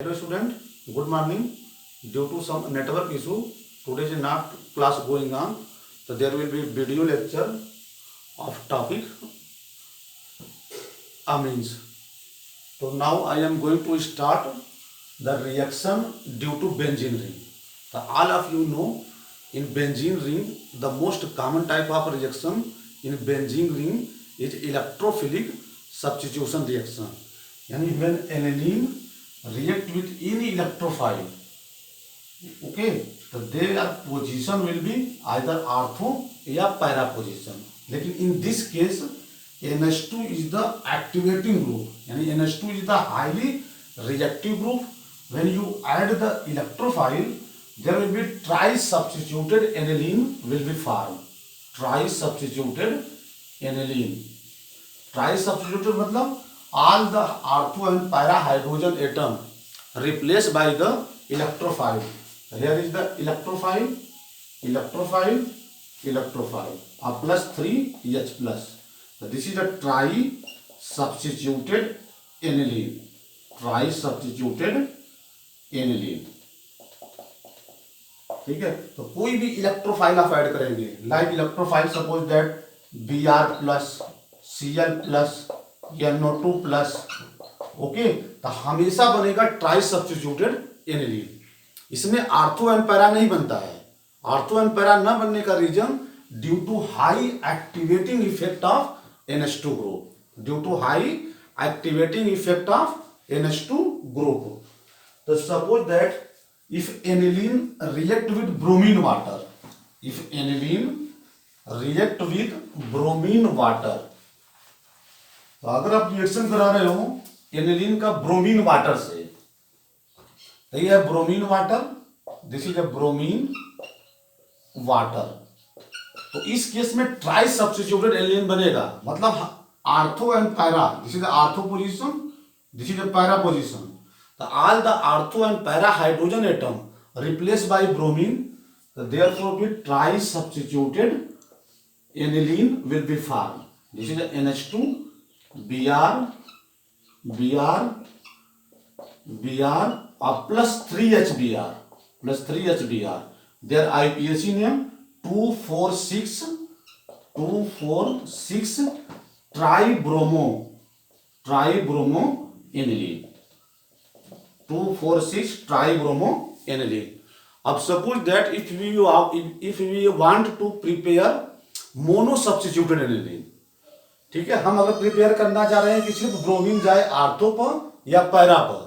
Hello student, good morning. Due to some network issue, today is not class going on, so there will be video lecture of topic amines. So now I am going to start the reaction due to benzene ring. So all of you know in benzene ring the most common type of reaction in benzene ring is electrophilic substitution reaction. Yani when aniline react with any electrophile, okay, तो their position will be either ortho या para position. लेकिन in this case NH2 is the activating group, यानी NH2 is the highly reactive group. When you add the electrophile, there will be tri-substituted aniline will be formed. Tri-substituted aniline. Tri-substituted मतलब all the ortho and para hydrogen atom replaced by the electrophile. Here is the electrophile, a plus 3 H plus. So this is a tri-substituted aniline. Tri-substituted aniline. ठीक है, तो कोई भी electrophile आप add करेंगे, like electrophile suppose that Br plus Cl plus NO2 plus, okay, तो हमेशा बनेगा ट्राई सब्स्टिट्यूटेड एनिलीन. इसमें आर्थो एंड पैरा नहीं बनता है. आर्थो एंड पैरा न बनने का reason due to high activating effect of NH2 group. Due to high activating effect of NH2 group. तो suppose that if aniline react with bromine water, if aniline react with bromine water, तो अगर आप reaction करा रहे हो aniline का bromine water से, तो ये है bromine water, this is a bromine water. तो इस केस में ट्राई सब्स्टिट्यूटेड एनिलीन बनेगा. मतलब ortho and para, this is the ortho position, this is the para position. All the ortho and para hydrogen atom replaced by bromine, so therefore be tri-substituted aniline will be formed. This is NH2, Br, plus 3HBr, plus 3HBr. Their IUPAC name 246 tribromo aniline. 246 tribromo aniline. अब suppose that if we want to prepare mono substituted aniline, ठीक है, हम अगर prepare करना चाह रहे हैं कि सिर्फ ब्रोमीन जाए आर्थो पर या पैरा पर,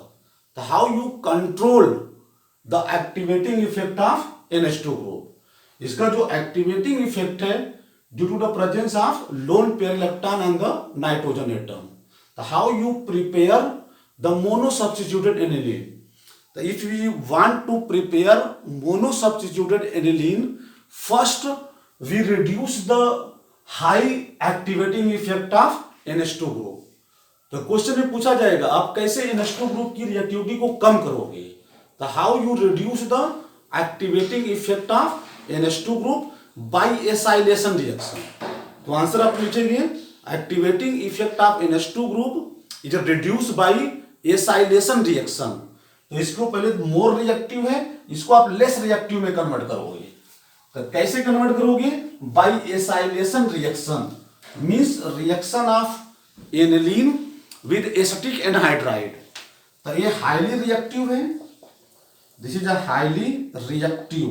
तो how you control the activating effect of NH2 group. इसका जो एक्टिवेटिंग इफेक्ट है due to the presence of lone pair electron and the nitrogen atom. तो how you prepare the mono substituted aniline. So if we want to prepare mono substituted aniline, first we reduce the high activating effect of NH2 group. तो question में पूछा जाएगा आप कैसे NH2 group की reactivity को कम करोगे. तो how you reduce the activating effect of NH2 group by acylation reaction. तो आंसर आप लिखेंगे activating effect of NH2 group is reduce by acylation reaction. तो इसको पहले मोर रिएक्टिव है, इसको आप लेस रिएक्टिव में कन्वर्ट करोगे. तो कैसे कन्वर्ट करोगे? By acylation reaction means reaction of aniline with acetic anhydride. तो ये हाईली रिएक्टिव है, this is a highly reactive.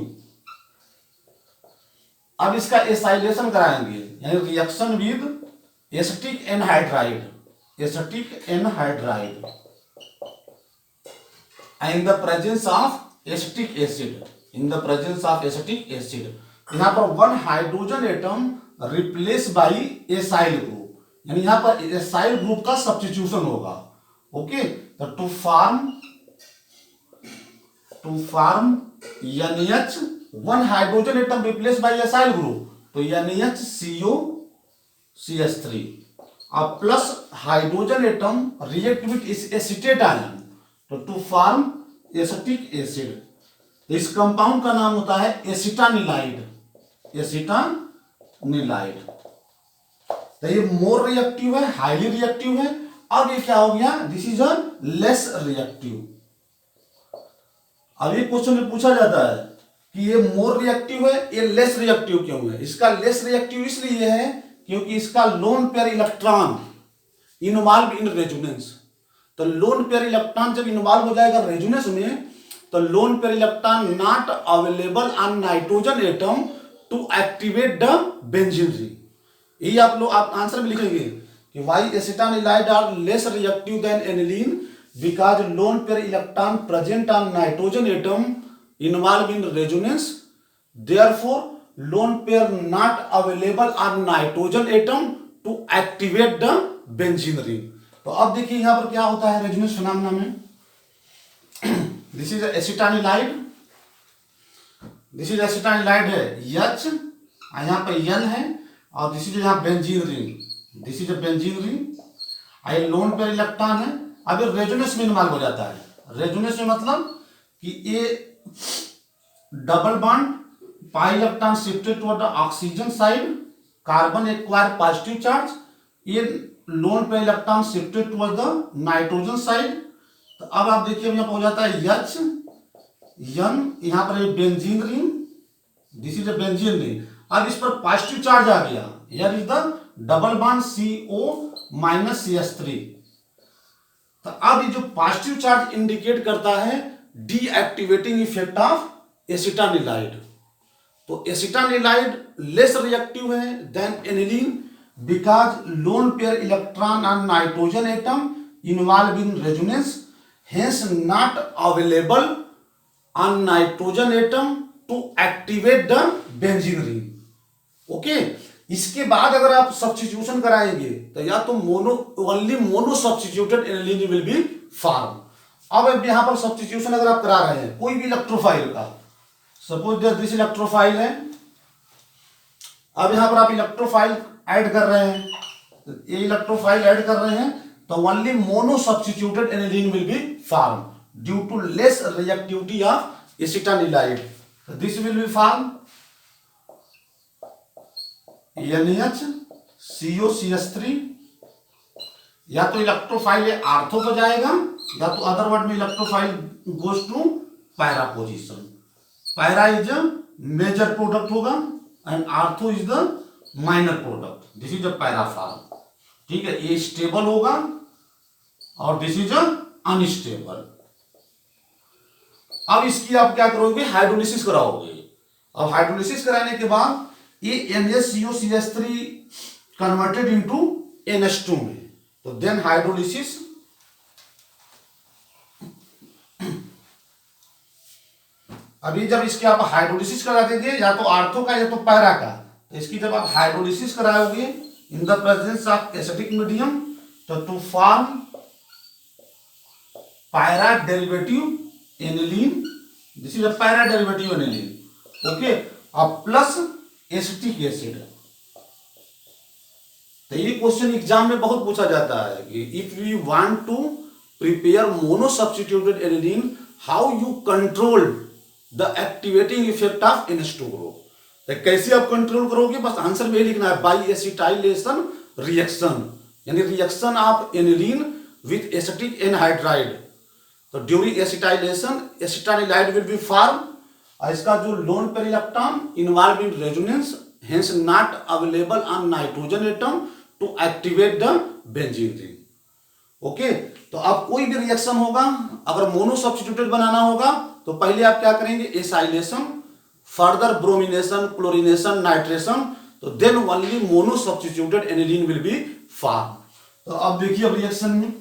अब इसका एसाइलेशन कराएंगे, यानी reaction with acetic anhydride, in the presence of acetic acid, यहाँ पर one hydrogen atom replace by acyl group, यानी यहाँ पर एसाइल ग्रुप का सब्स्टिट्यूशन होगा. ओके, तो to form NH, one hydrogen atom replace by acyl group, तो NHCO CH3 अब plus hydrogen atom react with acetate ion, तो टू फॉर्म एसिटिक एसिड. तो इस कंपाउंड का नाम होता है एसिटानिलाइड. तो ये मोर रिएक्टिव है, हाईली रिएक्टिव है. अब ये क्या हो गया, this is a less reactive. अब ये क्वेश्चन में पूछा जाता है कि ये मोर रिएक्टिव है, ये लेस रिएक्टिव क्यों है? इसका लेस रिएक्टिव इसलिए है क्योंकि इसका lone pair electron involve in resonance. तो लोन पेयर इलेक्ट्रॉन जब इन्वॉल्व हो जाएगा रेजोनेंस में, तो lone pair electron not available on nitrogen atom to activate the benzene ring. यही आप लोग आप आंसर में लिखेंगे कि why acetylide are less reactive than aniline because lone pair electron present on nitrogen atom involve in resonance, therefore lone pair not available on nitrogen atom to activate the benzene ring. तो अब देखिए यहां पर क्या होता है resonance phenomena में। This is एसिटाइलाइड, this is एसिटाइलाइड है H, यहाँ पे N है, और दिस इज यहाँ benzene ring, this is benzene ring. ये लोन पेयर इलेक्ट्रॉन है, अब ये रेजोनेंस में इन्वॉल्व हो जाता है। रेजोनेंस में मतलब कि ये double bond pi electron shifted toward the oxygen side, carbon acquire positive charge, ये lone pair electron shifted toward the nitrogen side. तो अब आप देखिए यहाँ पर हो जाता है H N, यहाँ पर ये benzene ring, this is a benzene ring. अब इस पर पॉजिटिव चार्ज आ गया, here is the double bond CO minus CH3। तो अब ये जो पॉजिटिव चार्ज इंडिकेट करता है डीएक्टिवेटिंग इफेक्ट ऑफ एसिटाइलाइड। तो एसिटाइलाइड लेस रिएक्टिव है then aniline because lone pair electron on nitrogen atom involve in resonance, hence not available on nitrogen atom to activate the benzene ring. Okay, इसके बाद अगर आप substitution कराएंगे तो या तो mono only mono substituted aniline will be form. अब यहां पर सब्स्टिट्यूशन अगर आप करा रहे हैं कोई भी इलेक्ट्रोफाइल का, सपोज दिस इलेक्ट्रोफाइल है, अब यहां पर आप इलेक्ट्रोफाइल ऐड कर रहे हैं, तो ये इलेक्ट्रोफाइल ऐड कर रहे हैं तो only mono substituted aniline will be form due to less reactivity of acetylide. This will be form NaCO3, या तो इलेक्ट्रोफाइल आर्थो पर जाएगा या तो अदर वर्ड में electrophile goes to para position. Para is major product होगा and ortho is the minor product. This is a para form, ठीक है, ये स्टेबल होगा और दिस इज अनस्टेबल। अब इसकी आप क्या करोगे, हाइड्रोलिसिस कराओगे। अब हाइड्रोलिसिस कराने के बाद ये NaCO3 कन्वर्टेड इनटू NH2 में, तो देन हाइड्रोलिसिस, अभी जब इसके आप हाइड्रोलिसिस करा देंगे या तो आर्थो का या तो पैरा का, तो इसकी जब आप हाइड्रोलिसिस कराओगे in the presence of acidic medium, तो to form para derivative aniline, this is a para derivative aniline, okay, अब प्लस एसिटिक एसिड। तो ये क्वेश्चन एग्जाम में बहुत पूछा जाता है कि if we want to prepare mono substituted aniline how you control the activating effect of NH2 group. तो कैसे आप कंट्रोल करोगे, बस आंसर में लिखना है बाई एसिटाइलेशन रिएक्शन, यानी reaction of aniline with acetic anhydride. तो during acetylation acetylide will be form, इसका जो lone pair electron involve in resonance, hence not available on nitrogen atom to activate the benzene ring. Okay, तो अब कोई भी reaction होगा अगर mono substituted बनाना होगा तो पहले आप क्या करेंगे, acylation, further bromination, chlorination, nitration, तो then only mono substituted aniline will be form. तो अब देखिए अब रिएक्शन में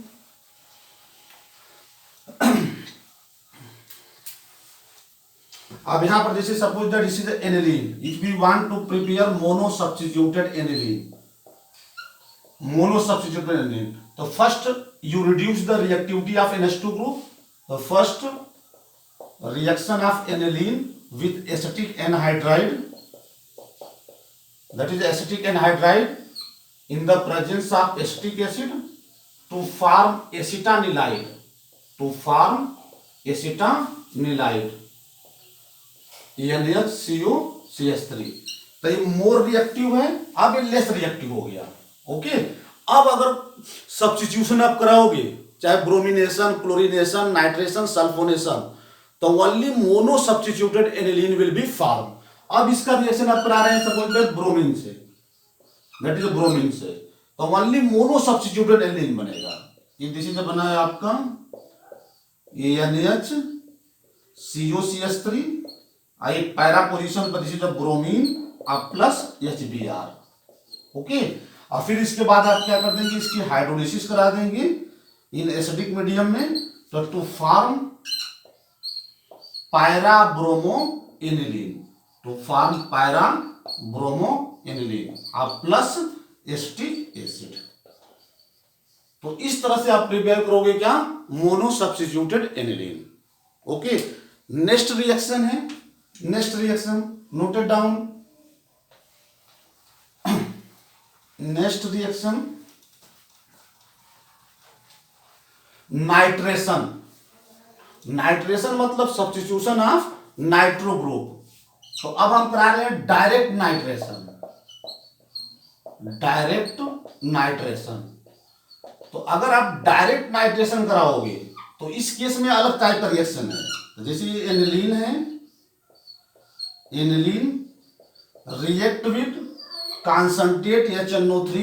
अब यहां पर जैसे suppose that this is aniline, if we want to prepare mono substituted aniline, mono substituted aniline, तो first you reduce the reactivity of NH2 group. तो first reaction of aniline with acetic anhydride, that is acetic anhydride in the presence of acetic acid to form acetanilide, to form acetanilide NaCO3। तो ये more reactive है, अब ये less reactive हो गया। Okay, अब अगर सब्स्टिट्यूशन आप कराओगे चाहे ब्रोमिनेशन, क्लोरिनेशन, नाइट्रेशन, सल्फोनेशन, तो only mono substituted aniline will be form. अब इसका रिएक्शन आप करा रहे हैं सपोज दैट ब्रोमीन से, दैट इज ब्रोमीन से, तो ओनली मोनो सब्स्टिट्यूटेड एनिलीन बनेगा। ये दिस इज बना है आपका ANH COCH3, आई पैरा पोजीशन पर दिस इज ब्रोमीन अब प्लस HBr। ओके, और फिर इसके बाद आप क्या कर देंगे, इसकी हाइड्रोलिसिस करा देंगे इन एसिडिक मीडियम में, तो to form para bromo aniline, to form para bromo aniline अब प्लस एसिटिक एसिड। तो इस तरह से आप प्रिपेयर करोगे क्या, mono substituted aniline. Okay, next reaction है, next reaction noted down. Next reaction nitration. Nitration मतलब सब्स्टिट्यूशन ऑफ नाइट्रो ग्रुप। तो अब हम करा रहे हैं डायरेक्ट नाइट्रेशन, डायरेक्ट नाइट्रेशन। तो अगर आप डायरेक्ट नाइट्रेशन कराओगे तो इस केस में अलग टाइप का रिएक्शन है। तो जैसे ये एनिलीन है, aniline react with concentrate HNO3,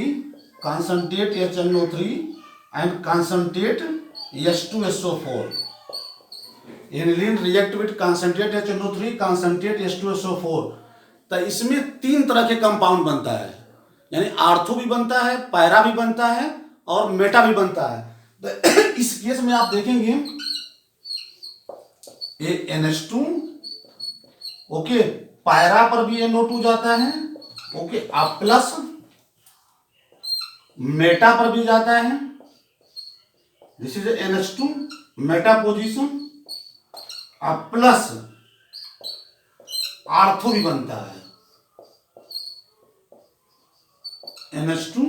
concentrate HNO3 and concentrate H2SO4। Aniline react with concentrate HNO3, concentrate H2SO4। तो इसमें 3 तरह के कंपाउंड बनता है, यानी आर्थो भी बनता है, पैरा भी बनता है और मेटा भी बनता है। तो इस केस में आप देखेंगे ये NH2, ओके, पैरा पर भी NO2 जाता है, ओके, अब प्लस मेटा पर भी जाता है, this is NH2 Meta position, अब प्लस आर्थो भी बनता है, NH2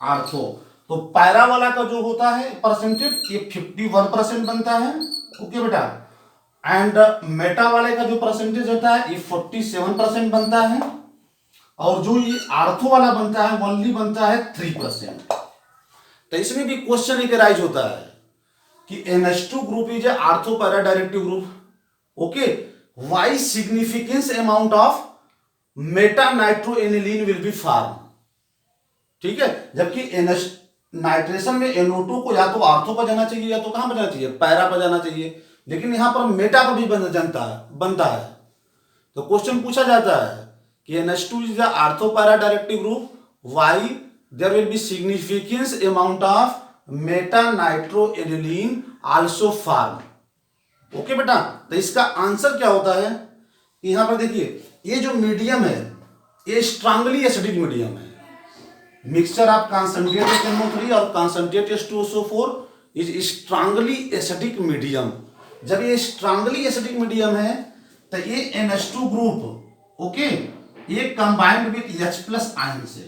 आर्थो। तो पैरा वाला का जो होता है परसेंटेज ये 51% बनता है, ओके बेटा, एंड मेटा वाले का जो परसेंटेज होता है ये 47% बनता है, और जो ये आर्थो वाला बनता है ओनली बनता है 3%। तो इसमें भी क्वेश्चन एक राइज होता है कि NH2 group is a ortho para directive group, okay, why significance amount of Meta nitro aniline will be form. ठीक है, जबकि नाइट्रेशन में NO2 को या तो आर्थो पर जाना चाहिए या तो कहां पर जाना चाहिए, पैरा पर जाना चाहिए, लेकिन यहां पर मेटा पर भी बनता है। तो क्वेश्चन पूछा जाता है कि NH2 is the orthopara directive group, why there will be significant amount of meta nitroaniline also form। Okay बेटा, तो इसका आंसर क्या होता है, यहां पर देखिए ये जो मीडियम है ये स्ट्रांगली एसिडिक मीडियम है, मिक्सचर ऑफ कंसंट्रेट HNO3 और concentrate H2SO4 is strongly acidic medium. जब ये स्ट्रांगली एसिडिक मीडियम है तो ये NH2 ग्रुप, ओके, ये combined with H plus ion से,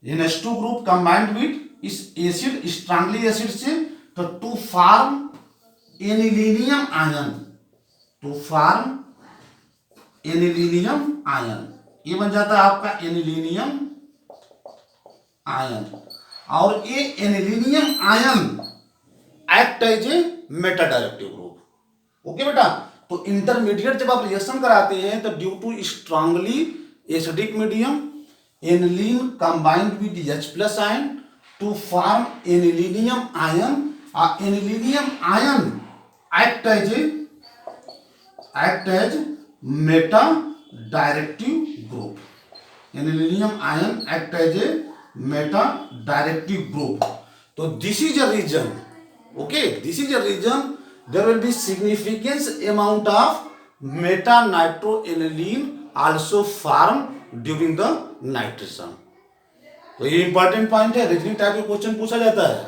NH2 ग्रुप कंबाइंड विद इस एसिड स्ट्रांगली एसिड से, तो to form anilinium ion, to form anilinium ion, ये बन जाता है आपका एनिलीनियम आयन। और ये anilinium ion act as a meta directive group, okay बेटा। तो इंटरमीडिएट जब आप रिएक्शन कराते हैं तो due to strongly acidic medium aniline combined with H plus ion to form anilinium ion, anilinium ion act as meta directive group, anilinium ion act as a meta directive group. तो this is a reason, okay, this is a reason there will be significant amount of meta nitroaniline also formed during the nitration। तो ये important point है, reasoning type के question पूछा जाता है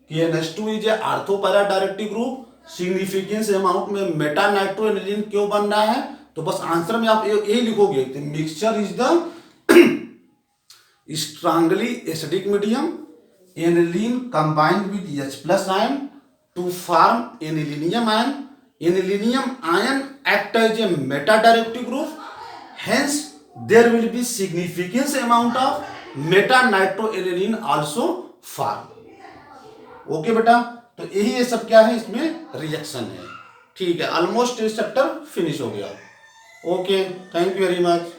कि NH2 is a ortho para directive group, significance amount में Meta नाइट्रोएनिलीन क्यों बन रहा है, तो बस आंसर में आप यही लिखोगे, mixture is the strongly acidic medium aniline combined with H plus ion to form aniline ion, aniline ion act as a meta directive group, hence there will be significant amount of meta nitroaniline also form। Okay बेटा, तो यही ये सब क्या है, इसमें reaction है। ठीक है, ऑलमोस्ट ये चैप्टर फिनिश हो गया। Okay, thank you very much.